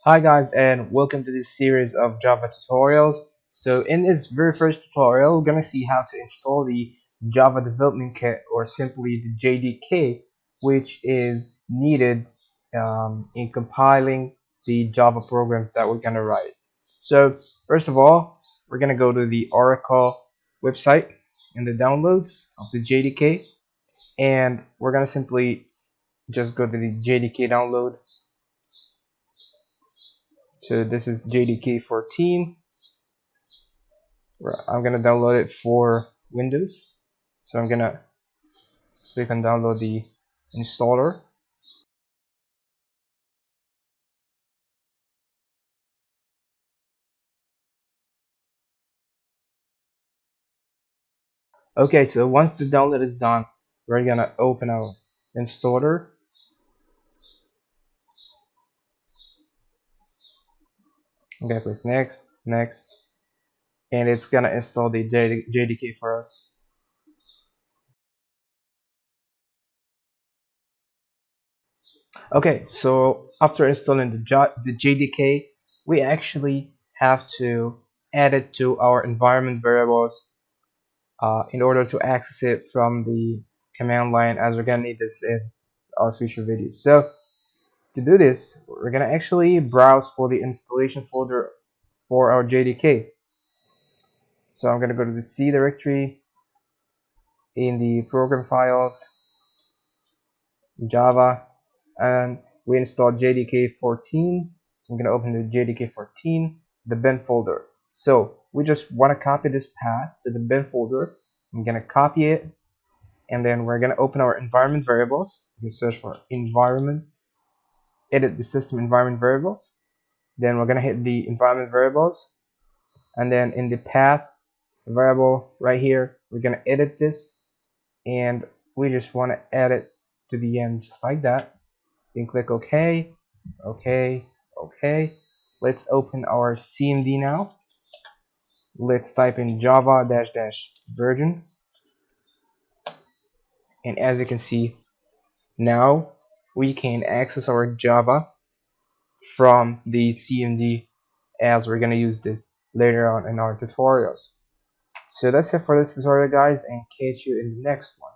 Hi guys, and welcome to this series of Java tutorials. So in this very first tutorial, we're gonna see how to install the Java Development Kit, or simply the JDK, which is needed in compiling the Java programs that we're gonna write. So first of all, we're gonna go to the Oracle website in the downloads of the JDK, and we're gonna simply just go to the JDK download. So this is JDK 14. I'm gonna download it for Windows. So I'm gonna click on download the installer. Okay, so once the download is done, we're gonna open our installer. I'm gonna click next, and it's gonna install the JDK for us. Okay, so after installing the JDK, we actually have to add it to our environment variables in order to access it from the command line, as we're gonna need this in our future videos. So to do this, we're gonna actually browse for the installation folder for our JDK. So I'm gonna go to the C directory in the program files, Java, and we installed JDK 14. So I'm gonna open the JDK 14, the bin folder. So we just want to copy this path to the bin folder. I'm gonna copy it, and then we're gonna open our environment variables. We search for environment, edit the system environment variables. Then we're gonna hit the environment variables, and then in the path variable right here, we're gonna edit this, and we just want to add it to the end just like that. Then click OK, OK, OK. Let's open our CMD now. Let's type in java dash dash version, and as you can see, now we can access our Java from the CMD, as we're gonna use this later on in our tutorials. So that's it for this tutorial, guys, and catch you in the next one.